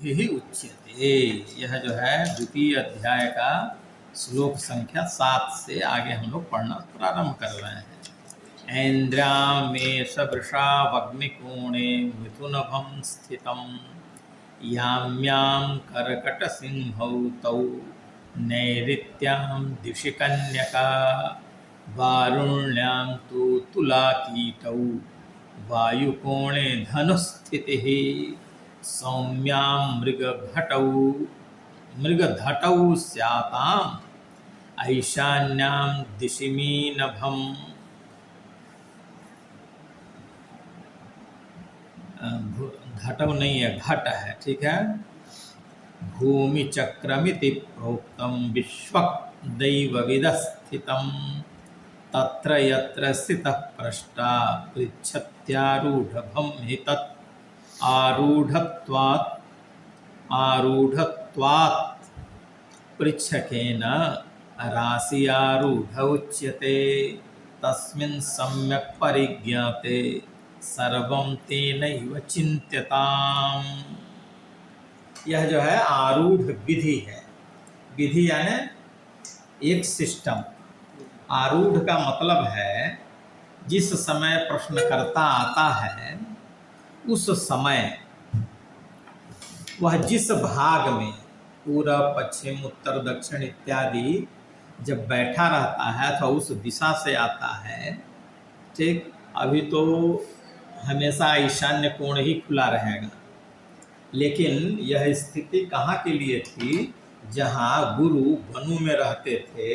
बुद्धि उच्यते। यह जो है द्वितीय अध्याय का श्लोक संख्या 7 से आगे हम लोग पढ़ना प्रारंभ कर रहे हैं। ऐन्द्रियां मे सवृषावग्निकोणे मिथुनभं स्थितं याम्यां कर्कटसिंहौ तौ नैऋत्यां दिशि कन्यका वारुण्यां तु तुलाकीटौ वायुकोणे धनुस्थितिः सौम्यां मृगधटौ स्याताम् ईशान्यां दिशि मीनभम्। घटव नहीं है, घट है, ठीक है। भूमि चक्रमिति प्रोक्तम विश्वक दैवविदस्थितम तत्र यत्र स्थितः पृष्ठा पृच्छत्यारूढभं हि तत् आरूढत्वात् पृच्छकेन राशियारूढ उच्यते तस्मिन् सम्यक् परिज्ञाते सर्वं तेनैव चिन्त्यताम्। यह जो है आरूढ़ विधि है। विधि यानी एक सिस्टम। आरूढ़ का मतलब है जिस समय प्रश्नकर्ता आता है उस समय वह जिस भाग में पूर्व पश्चिम उत्तर दक्षिण इत्यादि जब बैठा रहता है तो उस दिशा से आता है, ठीक। अभी तो हमेशा ईशान्य कोण ही खुला रहेगा, लेकिन यह स्थिति कहाँ के लिए थी? जहाँ गुरु वनु में रहते थे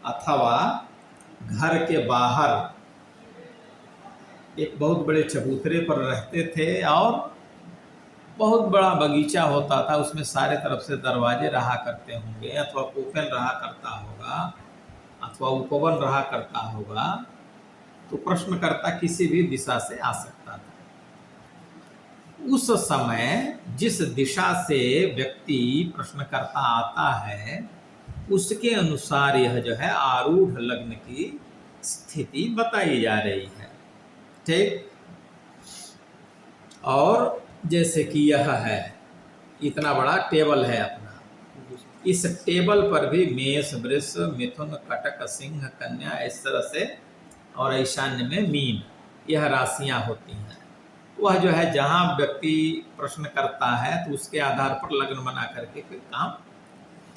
अथवा घर के बाहर एक बहुत बड़े चबूतरे पर रहते थे और बहुत बड़ा बगीचा होता था, उसमें सारे तरफ से दरवाजे रहा करते होंगे, अथवा कोपन रहा करता होगा, अथवा उपवन रहा करता होगा, तो प्रश्नकर्ता किसी भी दिशा से आ सकता था। उस समय जिस दिशा से व्यक्ति प्रश्नकर्ता आता है उसके अनुसार यह जो है आरूढ़ लग्न की स्थिति बताई जा रही है, ठीक। और जैसे कि यह है, इतना बड़ा टेबल है अपना, इस टेबल पर भी मेष वृष मिथुन कटक सिंह कन्या इस तरह से, और ईशान्य में मीन, यह राशियां होती हैं। वह जो है जहाँ व्यक्ति प्रश्न करता है तो उसके आधार पर लग्न बना करके फिर काम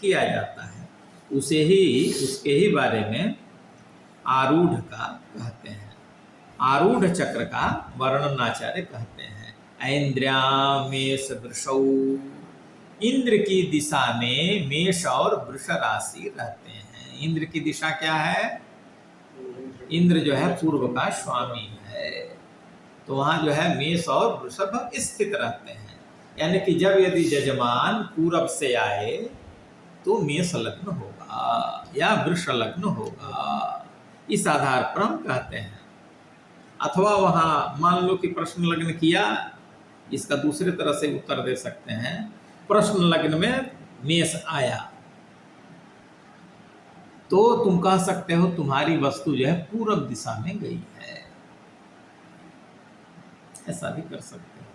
किया जाता है। उसके ही बारे में आरूढ़ का कहते हैं। आरूढ़ चक्र का वर्णन आचार्य कहते हैं। ऐन्द्रियां मेष वृषौ, इंद्र की दिशा में मेष और वृष राशि रहते हैं। इंद्र की दिशा क्या है? इंद्र जो है पूर्व का स्वामी है, तो वहाँ जो है मेष और वृषभ स्थित रहते हैं। यानी कि जब यदि यजमान पूरब से आए तो मेष लग्न होगा या वृष लग्न होगा, इस आधार पर हम कहते हैं। अथवा वहाँ मान लो कि प्रश्न लग्न किया, इसका दूसरे तरह से उत्तर दे सकते हैं। प्रश्न लग्न में मेष आया तो तुम कह सकते हो तुम्हारी वस्तु जो है पूर्व दिशा में गई है, ऐसा भी कर सकते हो।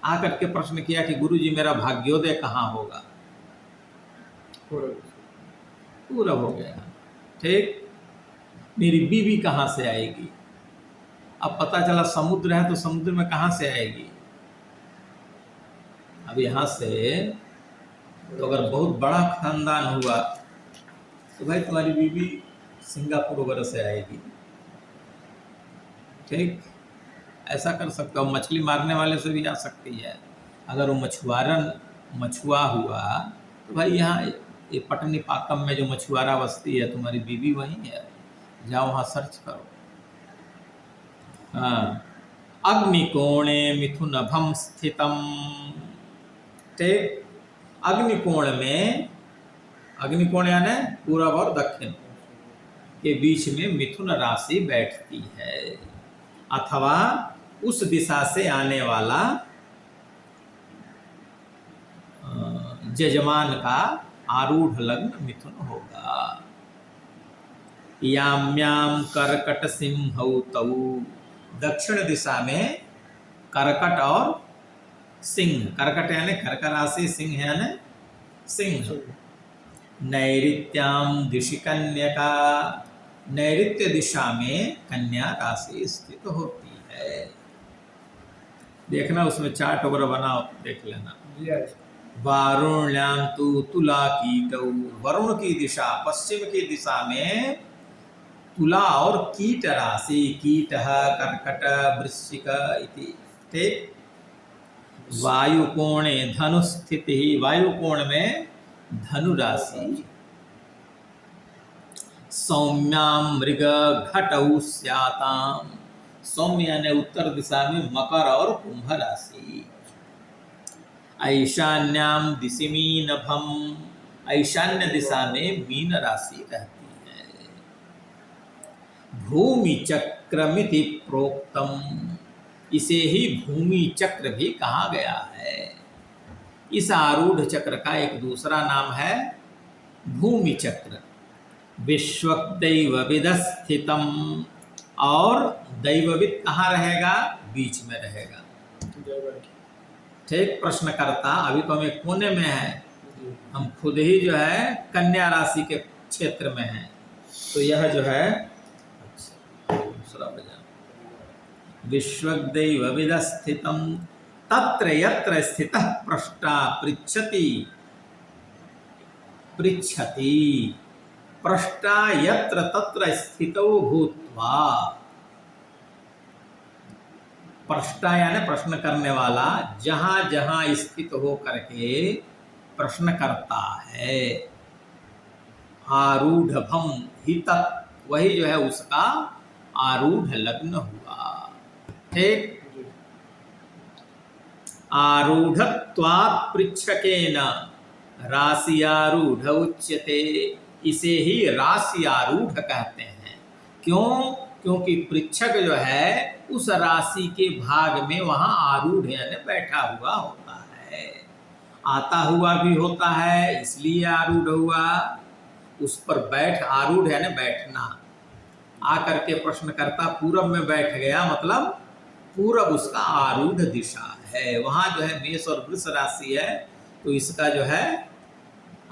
आकर के प्रश्न किया कि गुरुजी मेरा भाग्योदय कहाँ होगा? पूर्व हो गया, ठीक। मेरी बीवी कहाँ से आएगी? अब पता चला समुद्र है तो समुद्र में कहाँ से आएगी? अब यहाँ से तो अगर बहुत बड़ा खानदान हुआ तो भाई तुम्हारी बीवी सिंगापुर वगैरह से आएगी, ठीक। ऐसा कर सकता हो। मछली मारने वाले से भी आ सकती है। अगर वो मछुआ हुआ तो भाई यहाँ ये पटनी पाकम में जो मछुआरा बस्ती है, तुम्हारी बीवी वहीं है, जाओ वहाँ सर्च करो। हाँ, अग्निकोणे मिथुनभं स्थितम, ठीक। अग्निकोण में, अग्निकोण यानी पूरब और दक्षिण के बीच में मिथुन राशि बैठती है, अथवा उस दिशा से आने वाला यजमान का आरूढ़ लग्न मिथुन होगा। याम्याम कर्कट सिंहौ तौ, दक्षिण दिशा में कर्कट और सिंह, कर्कट यानी कर्क राशि, सिंह यानी सिंह। नैऋत्याम दिशि कन्या, नैऋत्य दिशा में कन्या राशि स्थित होती है। देखना उसमें चार्ट वगैरह बना देख लेना। वारुण्याम तु तुला कीटौ, वरुण की दिशा पश्चिम की दिशा में तुला और कीट राशि, कीट कर्कट वृश्चिक इति। ठीक। वायुकोणे धनु स्थिति, वायुकोण में धनु राशि। सौम्याम मृग घटौ स्याताम, सौम्य यानी उत्तर दिशा में मकर और कुंभ राशि। ऐशान्याम दिशि मीनभम, ऐशान्य दिशा में मीन राशि रहती है। भूमि चक्रमिति प्रोक्तम, इसे ही भूमि चक्र भी कहा गया है। इस आरूढ़ चक्र का एक दूसरा नाम है भूमि चक्र। विश्वदैवविद स्थितम, और दैवविद कहाँ रहेगा? बीच में रहेगा। ठीक। प्रश्नकर्ता अभी तो हमें कोने में है, हम खुद ही जो है कन्या राशि के क्षेत्र में हैं, तो यह जो है दूसरा बजा। विश्वदैवविद स्थितम तत्र यत्र स्थितः पृष्ठा पृच्छति, पृच्छति पृष्ठा यत्र तत्र स्थितो भूत्वा, पृष्ठा यानी प्रश्न करने वाला, जहां जहां स्थित हो करके प्रश्न करता है। आरूढ़भम ही तत्, वही जो है उसका आरूढ़ लग्न हुआ। ठीक। आरूढ़त्वात् पृच्छकेन राशि आरूढ़ उच्यते, इसे ही राशि आरूढ़ कहते हैं। क्यों? क्योंकि पृच्छक जो है उस राशि के भाग में वहां आरूढ़ यानी बैठा हुआ होता है, आता हुआ भी होता है, इसलिए आरूढ़ हुआ। उस पर बैठ, आरूढ़ यानी बैठना। आकर के प्रश्नकर्ता पूरब में बैठ गया, मतलब पूरब उसका आरूढ़ दिशा है। वहां जो है मेष और वृष राशि है, तो इसका जो है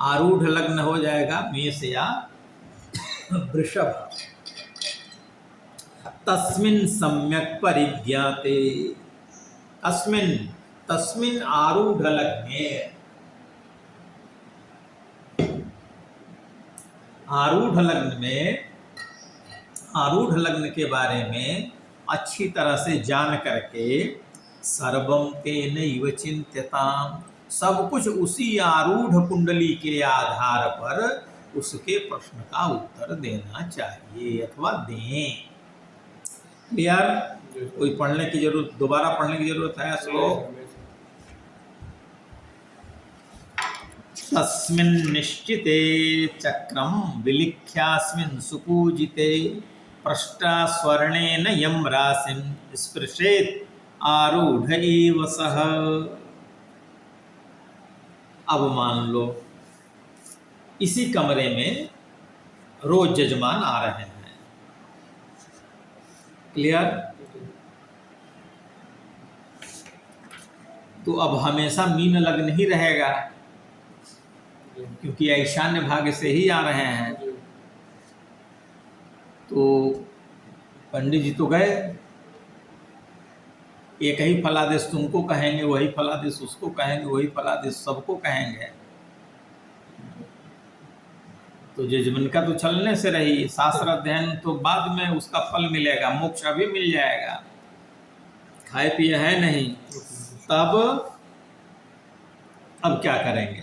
आरूढ़ लग्न हो जाएगा मेष या वृषभ। तस्मिन् सम्यक परिज्ञाते, तस्मिन् तस्मिन् आरूढ़ लग्ने, आरूढ़ लग्न में, आरूढ़ लग्न के बारे में अच्छी तरह से जान करके सर्वं तेनैव चिन्त्यताम्, सब कुछ उसी आरूढ़ कुंडली के आधार पर उसके प्रश्न का उत्तर देना चाहिए अथवा दें। क्लियर? कोई पढ़ने की जरूरत, दोबारा पढ़ने की जरूरत है श्लोक? तस्मिन् निश्चिते चक्रम विलिख्यास्मिन् सुपूजिते, पृष्ठा स्वर्णेन यम राशिं स्पृशेत् आरूढ़ एव सः। अब मान लो इसी कमरे में रोज यजमान आ रहे हैं। क्लियर? तो अब हमेशा मीन लग्न ही रहेगा, क्योंकि ईशान्य भाग से ही आ रहे हैं। तो पंडित जी तो गए, एक ही फलादेश तुमको कहेंगे, वही फलादेश उसको कहेंगे, वही फलादेश सबको कहेंगे। तो यजमान का तो चलने से रही, शास्त्र अध्ययन तो बाद में उसका फल मिलेगा, मोक्ष अभी मिल जाएगा, खाए पिए है नहीं। तब अब क्या करेंगे?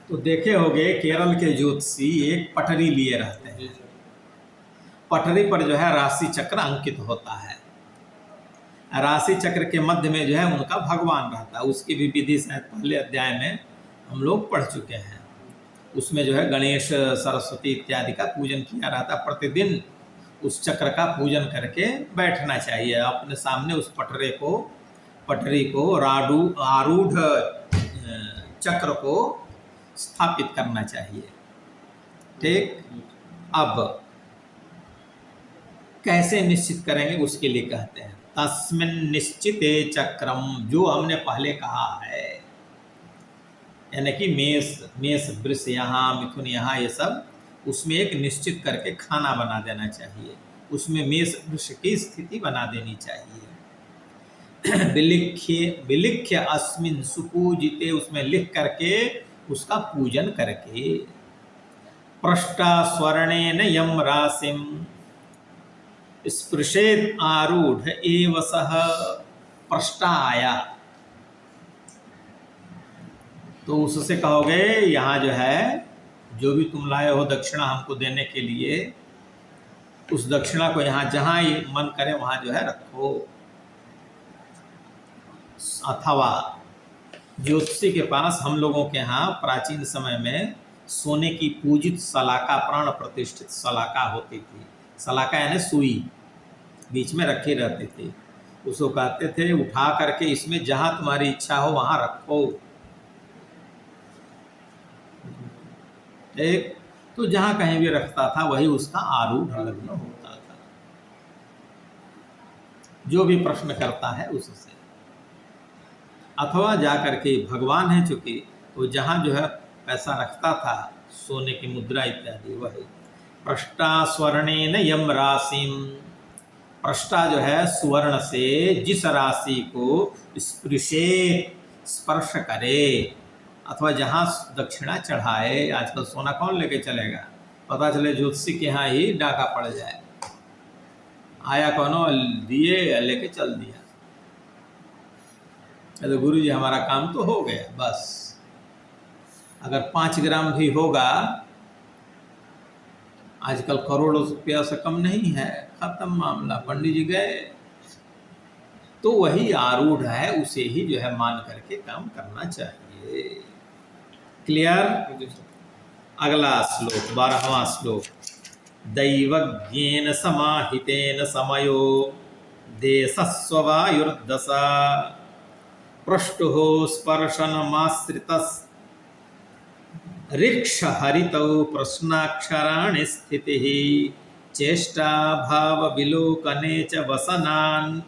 तो देखे होंगे केरल के ज्योतिषी एक पटरी लिए रहते हैं, पटरी पर जो है राशि चक्र अंकित होता है। राशि चक्र के मध्य में जो है उनका भगवान रहता है। उसकी भी विधि शायद पहले अध्याय में हम लोग पढ़ चुके हैं। उसमें जो है गणेश, सरस्वती इत्यादि का पूजन किया रहता है। प्रतिदिन उस चक्र का पूजन करके बैठना चाहिए। अपने सामने उस पटरी को आरूढ़ चक्र को स्थापित करना चाहिए। ठीक। अब कैसे निश्चित करेंगे उसके लिए कहते हैं तस्मिन् निश्चिते चक्रम, जो हमने पहले कहा है, यानी कि मेष वृष यहाँ, मिथुन यहाँ, ये सब उसमें एक निश्चित करके खाना बना देना चाहिए, उसमें मेष वृष की स्थिति बना देनी चाहिए। विलिख्य अस्मिन् सुपूजिते, उसमें लिख करके उसका पूजन करके। पृष्ठा स्वर्णेन यम राशिम स्पृशेत आरूढ़ एव सह, पृष्ठा आया तो उससे कहोगे यहाँ जो है, जो भी तुम लाए हो दक्षिणा हमको देने के लिए, उस दक्षिणा को यहाँ जहाँ ही मन करे वहाँ जो है रखो। अथवा ज्योतिषी के पास, हम लोगों के यहाँ प्राचीन समय में सोने की पूजित सलाका, प्राण प्रतिष्ठित सलाका होती थी। सलाका यानी सुई बीच में रखे रहते थे, उसको कहते थे उठा करके इसमें जहाँ तुम्हारी इच्छा हो वहाँ रखो। एक तो जहाँ कहीं भी रखता था वही उसका आरूढ़ लग्न होता था। जो भी प्रश्न करता है उससे, अथवा जा करके भगवान है चूंकि, तो जहाँ जो है पैसा रखता था, सोने की मुद्रा इत्यादि, वही। पृष्ठा स्वर्णेन यम राशिम, पृष्ठा जो है सुवर्ण से जिस राशि को स्पृशे, स्पर्श करे, अथवा जहाँ दक्षिणा चढ़ाए। आजकल सोना कौन लेके चलेगा, पता चले ज्योतिषी के यहाँ ही डाका पड़ जाए, आया कौनो दिए लेके चल दिया, तो गुरु जी हमारा काम तो हो गया बस। अगर 5 ग्राम भी होगा, आजकल करोड़ों रुपया से कम नहीं है, खत्म मामला, पंडित जी गए। तो वही आरूढ़ है, उसे ही जो है मान करके काम करना चाहिए। क्लियर? अगला श्लोक 12वां श्लोक। दैवज्ञेन समाहितेन समयो देशस्ववायुर्दशा पृष्ठो स्पर्शनमाश्रितस् ऋक्ष हरितौ प्रश्नाक्षराणि स्थितिः चेष्टा भाव विलोकने च वसनान्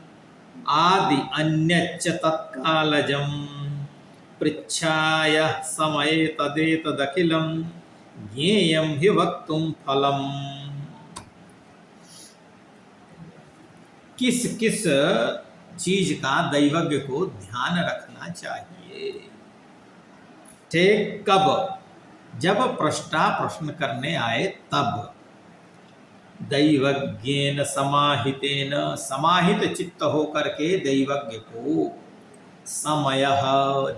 आदि अन्यच्च तत्कालजम् पृच्छाय समये तदेतदखिलं ज्ञेयं हि वक्तुं फलम्। किस किस चीज का दैवज्ञ को ध्यान रखना चाहिए? ठीक कब? जब पृष्ठा प्रश्न करने आए तब। दैवज्ञेन समाहितेन, समाहित चित्त होकर के दैवज्ञ को। समय,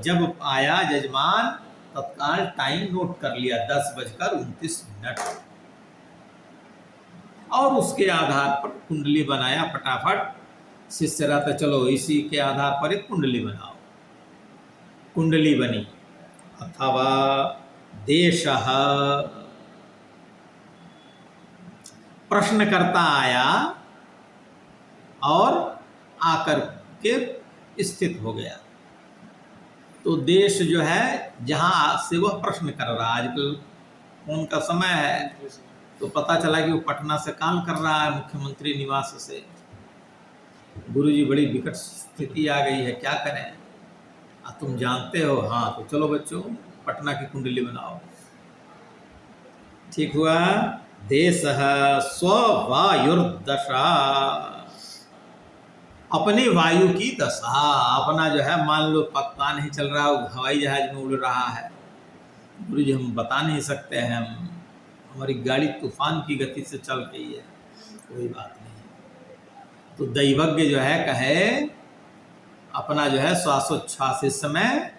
जब आया जजमान तत्काल टाइम नोट कर लिया 10:29, और उसके आधार पर कुंडली बनाया फटाफट। शिष्य रहता चलो इसी के आधार पर एक कुंडली बनाओ, कुंडली बनी। अथवा देशः, प्रश्न करता आया और आकर के स्थित हो गया, तो देश जो है जहाँ से वह प्रश्न कर रहा, आजकल कौन का समय है, तो पता चला कि वो पटना से काम कर रहा है, मुख्यमंत्री निवास से। गुरुजी बड़ी विकट स्थिति आ गई है, क्या करें? तुम जानते हो? हाँ, तो चलो बच्चों पटना की कुंडली बनाओ। ठीक हुआ। देशः स्ववायुर्दशा, अपनी वायु की दशा, अपना जो है मान लो पता नहीं चल रहा, हवाई जहाज में उड़ रहा है, गुरु जी हम बता नहीं सकते हैं, हमारी गाड़ी तूफान की गति से चल रही है, कोई बात नहीं। तो दैवज्ञ जो है कहे अपना जो है श्वासोच्छ्वास इस समय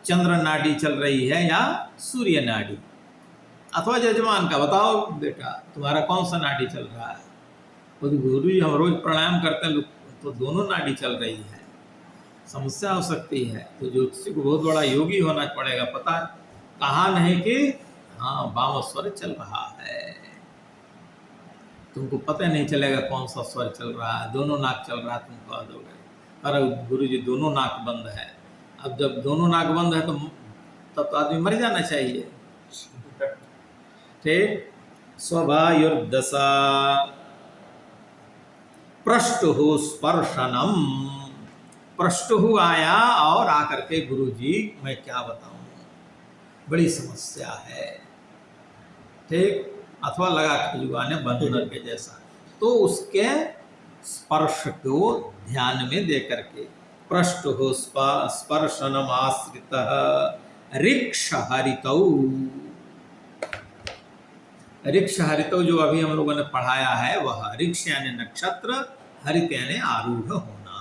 चंद्र नाड़ी चल रही है या सूर्य नाड़ी, अथवा जजमान का बताओ बेटा तुम्हारा कौन सा नाड़ी चल रहा है। तो गुरु जी हम रोज प्राणायाम करते हैं तो दोनों नाड़ी चल रही है, समस्या हो सकती है। तो ज्योतिषी को बहुत बड़ा योगी होना पड़ेगा, पता कहा नहीं कि हाँ वाम स्वर चल रहा है, तुमको पता नहीं चलेगा कौन सा स्वर चल रहा है, दोनों नाक चल रहा है तुम कह दोगे अरे गुरु जी दोनों नाक बंद है। अब जब दोनों नाक बंद है तो तब तो आदमी मर जाना चाहिए। ठीक। स्ववायुर्दशा पृष्ठु स्पर्शनम, पृष्ठु आया और आकर के गुरुजी मैं क्या बताऊं, बड़ी समस्या है, ठीक, अथवा लगा खजुआने बंदर के जैसा, तो उसके स्पर्श को ध्यान में दे करके पृष्ठु स्पर्शनम आश्रित ऋक्ष हरितौ, ऋक्ष हरितौ जो अभी हम लोगों ने पढ़ाया है वह ऋक्ष यानी नक्षत्र, हरित यानी आरूढ़ होना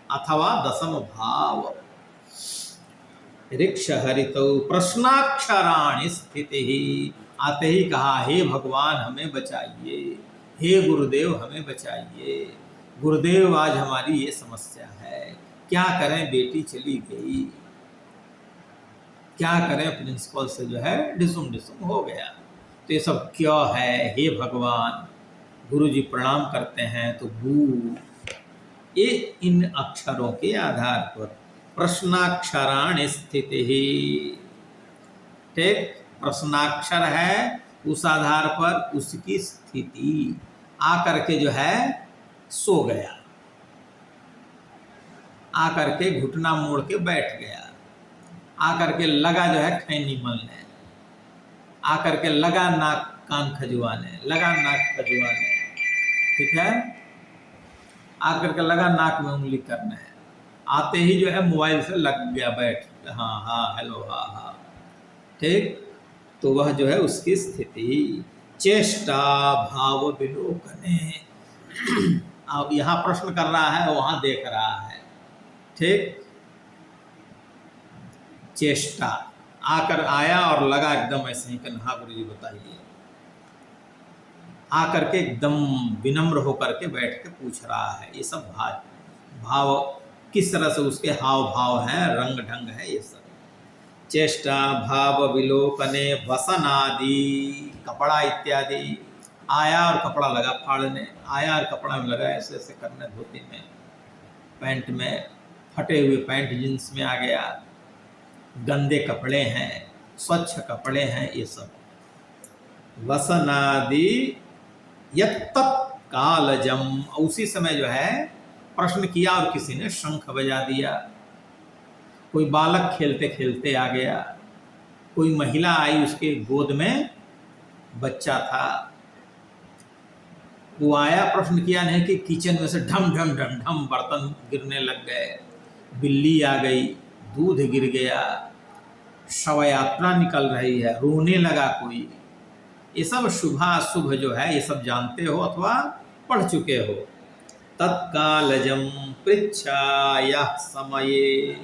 अथवा दसम भाव। ऋक्ष हरितौ प्रश्नाक्षराणि स्थिति ही, आते ही कहा हे भगवान हमें बचाइए, हे गुरुदेव हमें बचाइए, गुरुदेव आज हमारी ये समस्या है, क्या करें, बेटी चली गई, क्या करें, प्रिंसिपल से जो है डिसुम डिसुम हो गया, तो ये सब क्या है, हे भगवान। गुरुजी प्रणाम करते हैं तो गु, ये इन अक्षरों के आधार पर प्रश्नाक्षराणि स्थिति ही, ठीक, प्रश्नाक्षर है उस आधार पर उसकी स्थिति, आकर के जो है सो गया, आकर के घुटना मोड़ के बैठ गया, आकर के लगा जो है खैनी मलने, आकर के लगा नाक कान खजुआने, लगा नाक खजुआने, ठीक है, आकर के लगा नाक में उंगली करने, आते ही जो है मोबाइल से लग गया बैठ, हाँ हाँ हेलो हाँ हाँ, ठीक, तो वह जो है उसकी स्थिति चेष्टा भाव विलोकने, अब यहाँ प्रश्न कर रहा है वहाँ देख रहा है, ठीक, चेष्टा, आकर आया और लगा एकदम ऐसे ही कहना हाँ गुरु जी बताइए, आकर के एकदम विनम्र होकर के बैठ के पूछ रहा है, ये सब भाव किस तरह से उसके हाव भाव हैं, रंग ढंग है, ये सब चेष्टा भाव विलोकने वसन आदि कपड़ा इत्यादि, आया और कपड़ा लगा फाड़ने, आया और कपड़ा में लगा ऐसे ऐसे करने, धोती में, पैंट में, फटे हुए पैंट जींस में आ गया, गंदे कपड़े हैं, स्वच्छ कपड़े हैं, ये सब वसनादि यत्तत्कालजम, उसी समय जो है प्रश्न किया और किसी ने शंख बजा दिया, कोई बालक खेलते खेलते आ गया, कोई महिला आई उसके गोद में बच्चा था, वो आया, प्रश्न किया नहीं कि किचन में से ढम ढम ढम ढम बर्तन गिरने लग गए, बिल्ली आ गई, दूध गिर गया, शव यात्रा निकल रही है, रोने लगा कोई, ये सब शुभाशुभ जो है ये सब जानते हो अथवा पढ़ चुके हो। तत्कालजम पृच्छा यह समये,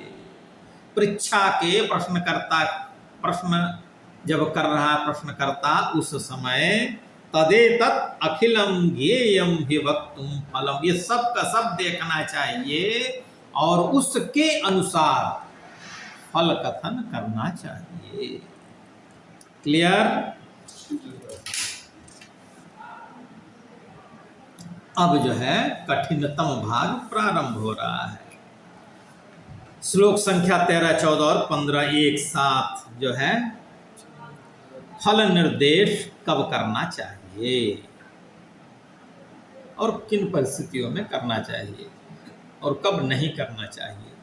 पृच्छा के प्रश्नकर्ता प्रश्न जब कर रहा प्रश्नकर्ता उस समय तदेतत् अखिलम ज्ञेयम हि वक्तुम फलम, ये सब का सब देखना चाहिए और उसके अनुसार फल कथन करना चाहिए। क्लियर? अब जो है कठिनतम भाग प्रारंभ हो रहा है। श्लोक संख्या 13, 14 और 15 एक साथ जो है फल निर्देश कब करना चाहिए और किन परिस्थितियों में करना चाहिए और कब नहीं करना चाहिए।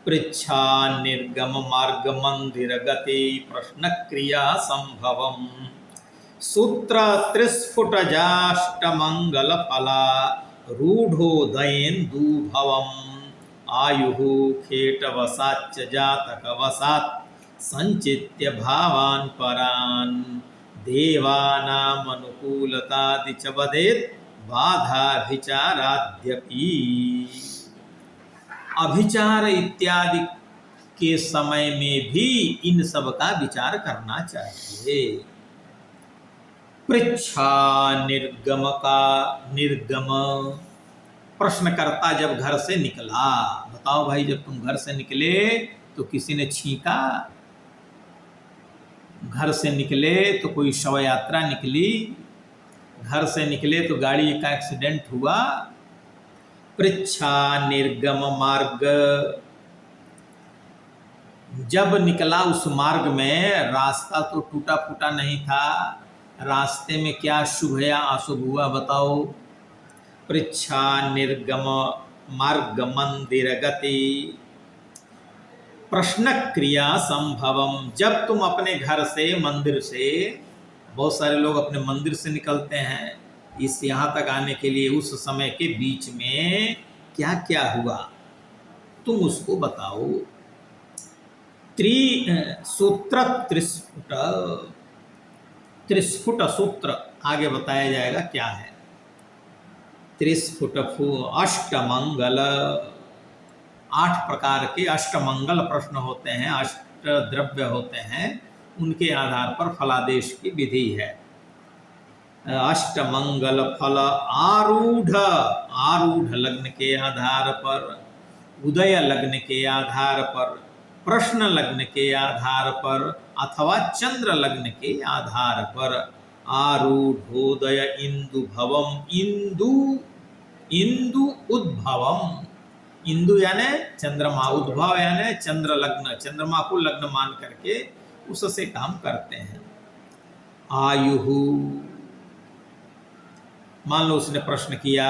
पृच्छा निर्गम मार्ग मंदिर गति प्रश्न क्रिया संभवम सूत्र त्रिस्फुट जाष्ट मंगल फला रूढ़ोदयेन्दु भवम आयु खेट वसाच जातक वसात संचित्य भावान परान देवानाम अनुकूलतादि च वदेत बाधाभिचाराद्यपि। अभिचार इत्यादि के समय में भी इन सब का विचार करना चाहिए। पृच्छा निर्गम का निर्गम, प्रश्नकर्ता जब घर से निकला, बताओ भाई जब तुम घर से निकले तो किसी ने छींका, घर से निकले तो कोई शव यात्रा निकली, घर से निकले तो गाड़ी का एक्सीडेंट हुआ। पृच्छा निर्गम मार्ग, जब निकला उस मार्ग में रास्ता तो टूटा फूटा नहीं था, रास्ते में क्या शुभ या अशुभ हुआ बताओ। पृच्छा निर्गम मार्ग मंदिर गति प्रश्न क्रिया संभवम। जब तुम अपने घर से मंदिर से, बहुत सारे लोग अपने मंदिर से निकलते हैं इस यहाँ तक आने के लिए, उस समय के बीच में क्या क्या हुआ तुम उसको बताओ। सूत्र त्रिस्फुट, त्रिस्फुट सूत्र आगे बताया जाएगा क्या है। त्रिस्फुट अष्टमंगल, 8 प्रकार के अष्टमंगल प्रश्न होते हैं, अष्ट द्रव्य होते हैं, उनके आधार पर फलादेश की विधि है। अष्टमंगल फल आरूढ़, आरूढ़ लग्न के आधार पर, उदय लग्न के आधार पर, प्रश्न लग्न के आधार पर अथवा चंद्र लग्न के आधार पर आरूढ़ोदय इंदु भवम, इंदु इंदु उद्भवम, इंदु यानी चंद्रमा, उद्भव यानी चंद्र लग्न, चंद्रमा को लग्न मान करके उससे काम करते हैं। आयुहु, मान लो उसने प्रश्न किया,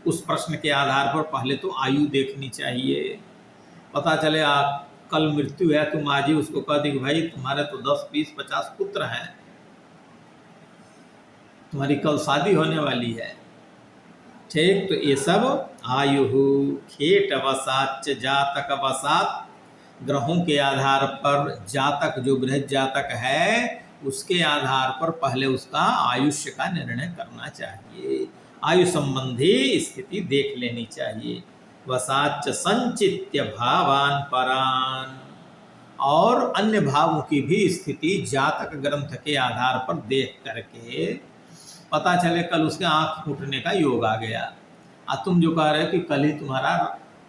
उस प्रश्न के आधार पर पहले तो आयु देखनी चाहिए। पता चले कल मृत्यु है, तुम आज ही उसको कह दी कि भाई तुम्हारे तो 10, 20, 50 पुत्र हैं, तुम्हारी कल शादी होने वाली है, ठीक, तो ये सब आयुहु खेट वसाच जातक वसात, ग्रहों के आधार पर जातक जो बृहद जातक है उसके आधार पर पहले उसका आयुष्य का निर्णय करना चाहिए, आयु संबंधी स्थिति देख लेनी चाहिए। वसाच संचित्य भावान परान, और अन्य भावों की भी स्थिति जातक ग्रंथ के आधार पर देख करके पता चले कल उसके आंख फूटने का योग आ गया, और तुम जो कह रहे हो कि कल ही तुम्हारा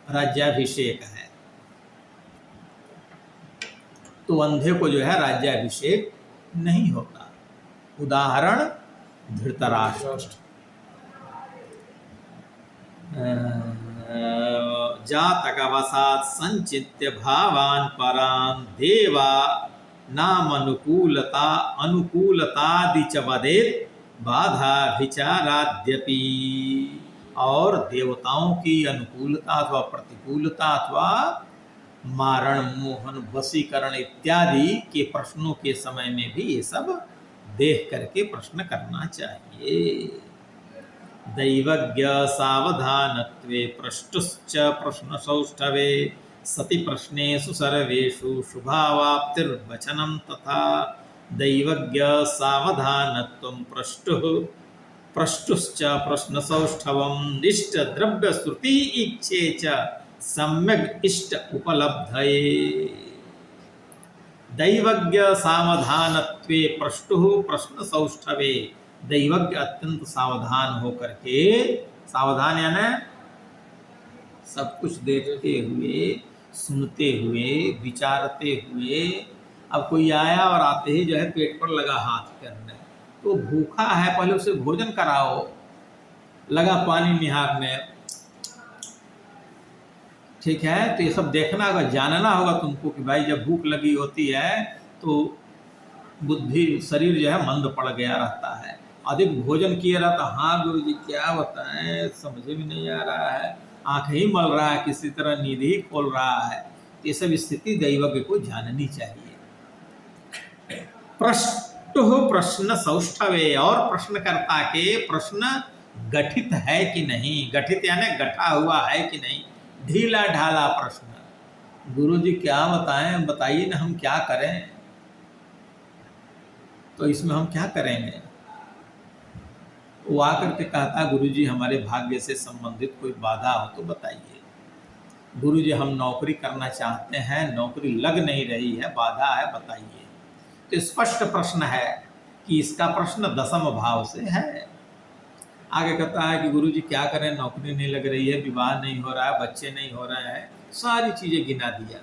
राज्याभिषेक है, तो अंधे को जो है राज्याभिषेक नहीं होता। उदाहरण धृतराष्ट्र, जातक वसात संचित्य भावान परान देवा नाम अनुकूलता अनुकूलतादि च वदेत बाधा विचाराद्यपि, और देवताओं की अनुकूलता अथवा प्रतिकूलता अथवा मारण मोहन वशीकरण इत्यादि के प्रश्नों के समय में भी ये सब देख करके प्रश्न करना चाहिए। दैवज्ञ सावधानत्वे पृष्टुश्च प्रश्न सौष्ठवे सति प्रश्नेषु सर्वेषु शुभावाप्तिर्वचनं तथा। दैवज्ञ सावधानत्वं पृष्टुश्च प्रश्न सौष्ठवं निष्ठ द्रव्य श्रुति इच्छे च सम्यक इष्ट उपलब्धये। दैवज्ञ सावधानत्वे पृष्टुः प्रश्न सौष्ठवे, दैवज्ञ अत्यंत सावधान होकर के, सावधान यानी सब कुछ देखते हुए, सुनते हुए, विचारते हुए। अब कोई आया और आते ही जो है पेट पर लगा हाथ करने, तो भूखा है पहले उसे भोजन कराओ, लगा पानी निहारने, ठीक है, तो ये सब देखना होगा, जानना होगा तुमको कि भाई जब भूख लगी होती है तो बुद्धि शरीर जो है मंद पड़ गया रहता है, अधिक भोजन किए रहता, हाँ गुरु जी क्या बताएं समझ में नहीं आ रहा है, आंख ही मल रहा है, किसी तरह नींद ही खोल रहा है, तो ये सब स्थिति दैवज्ञ को जाननी चाहिए। प्रश्न सौष्ठवे, और प्रश्नकर्ता के प्रश्न गठित है कि नहीं, गठित यानी गठा हुआ है कि नहीं, ढीला ढाला प्रश्न, गुरु जी क्या बताएं, बताइए ना हम क्या करें, तो इसमें हम क्या करेंगे। वो आकर के कहता गुरुजी हमारे भाग्य से संबंधित कोई बाधा हो तो बताइए, गुरुजी हम नौकरी करना चाहते हैं, नौकरी लग नहीं रही है, बाधा है, बताइए। तो स्पष्ट प्रश्न है कि इसका प्रश्न दशम भाव से है। आगे कहता है कि गुरुजी क्या करें, नौकरी नहीं लग रही है, विवाह नहीं हो रहा है, बच्चे नहीं हो रहे हैं, सारी चीजें गिना दिया,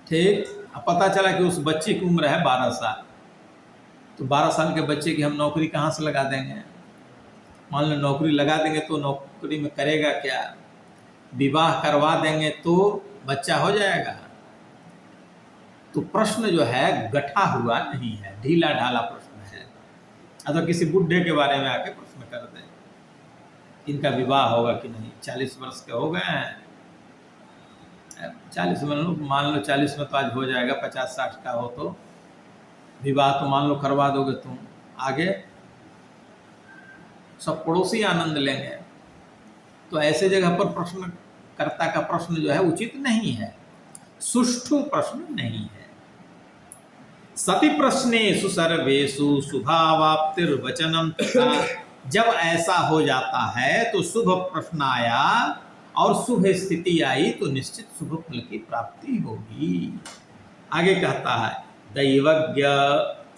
ठीक। अब पता चला कि उस बच्चे की उम्र है 12 साल, तो 12 साल के बच्चे की हम नौकरी कहाँ से लगा देंगे। मान लो नौकरी लगा देंगे तो नौकरी में करेगा क्या, विवाह करवा देंगे तो बच्चा हो जाएगा। तो प्रश्न जो है गठा हुआ नहीं है, ढीला ढाला प्रश्न है। अथवा किसी बुढ़े के बारे में आके प्रश्न कर दें, इनका विवाह होगा कि नहीं, 40 वर्ष के हो गए हैं, 40 मान लो 40 में तो आज हो जाएगा, 50-60 का हो तो विवाह तो मान लो करवा दोगे तुम, आगे सब पड़ोसी आनंद लेंगे। तो ऐसे जगह पर प्रश्नकर्ता का प्रश्न जो है उचित नहीं है, सुष्ठु प्रश्न नहीं है। सति प्रश्नेषु सर्वेषु शुभावाप्तिर्वचनम तथा, जब ऐसा हो जाता है तो शुभ प्रश्न आया और शुभ स्थिति आई तो निश्चित शुभ फल की प्राप्ति होगी। आगे कहता है दैवज्ञ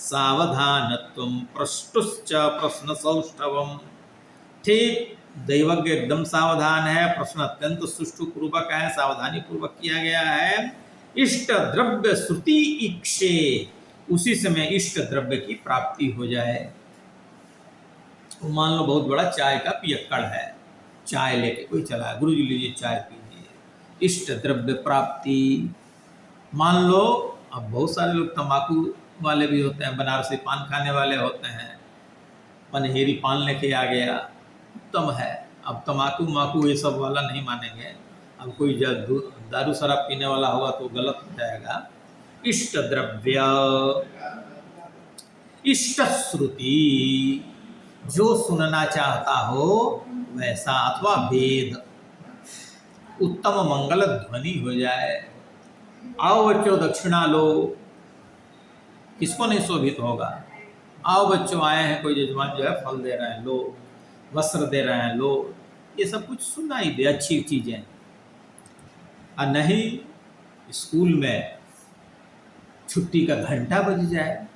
सावधानत्वं प्रष्टुश्च प्रश्न सौष्ठवम्। ठीक, दैवज्ञ एकदम सावधान है, प्रश्न अत्यंत सुष्ठु पूर्वक है, सावधानी पूर्वक किया गया है। इष्ट द्रव्य श्रुति इक्षे, उसी समय इष्ट द्रव्य की प्राप्ति हो जाए। तो मान लो बहुत बड़ा चाय का पियक्कड़ है, चाय लेके कोई चला है, गुरु जी लीजिए चाय पीजिए, इष्ट द्रव्य प्राप्ति। मान लो अब बहुत सारे लोग तंबाकू वाले भी होते हैं, बनारसी पान खाने वाले होते हैं, पनहेरी पान लेके आ गया, उत्तम है। अब तंबाकू माकू ये सब वाला नहीं मानेंगे, अब कोई दारू शराब पीने वाला होगा तो गलत हो जाएगा। इष्ट द्रव्य, इष्ट श्रुति, जो सुनना चाहता हो वैसा, अथवा वेद, उत्तम मंगल ध्वनि हो जाए। आओ बच्चों दक्षिणा लो, किसको नहीं शोभित होगा। आओ बच्चों आए हैं, कोई यजमान जो है फल दे रहे हैं, लो, वस्त्र दे रहे हैं, लो, ये सब कुछ सुनाई दे, अच्छी चीजें। और नहीं स्कूल में छुट्टी का घंटा बज जाए,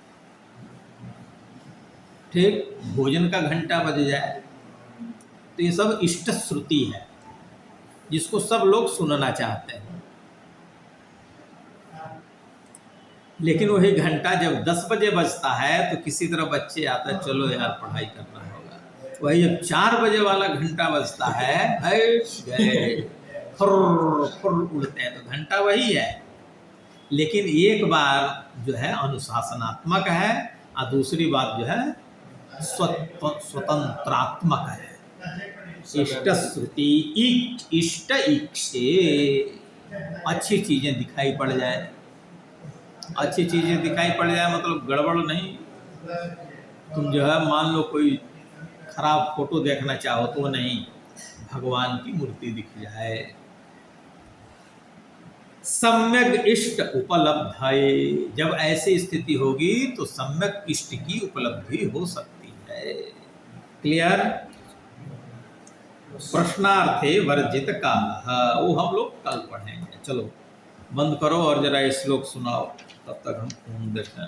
ठीक, भोजन का घंटा बज जाए, तो ये सब इष्ट श्रुति है जिसको सब लोग सुनना चाहते हैं। लेकिन वही घंटा जब 10 बजे बजता है तो किसी तरह बच्चे आते हैं, चलो यार पढ़ाई करना होगा। वही जब 4 बजे वाला घंटा बजता है, गए फुर्र फुर्र उड़ते हैं, तो घंटा वही है, लेकिन एक बार जो है अनुशासनात्मक है और दूसरी बात जो है स्वतंत्रात्मक है। इष्ट श्रुति, इष्ट इक्षे, अच्छी चीजें दिखाई पड़ जाए, अच्छी चीजें दिखाई पड़ जाए मतलब गड़बड़ नहीं। तुम जो है मान लो कोई खराब फोटो देखना चाहो तो नहीं, भगवान की मूर्ति दिख जाए। सम्यक इष्ट उपलब्धये, जब ऐसी स्थिति होगी तो सम्यक इष्ट की उपलब्धि हो सकती है। क्लियर। प्रश्नार्थे वर्जित काल, वो हम लोग कल पढ़ेंगे। चलो बंद करो और जरा श्लोक सुनाओ, तब तक हम देखें।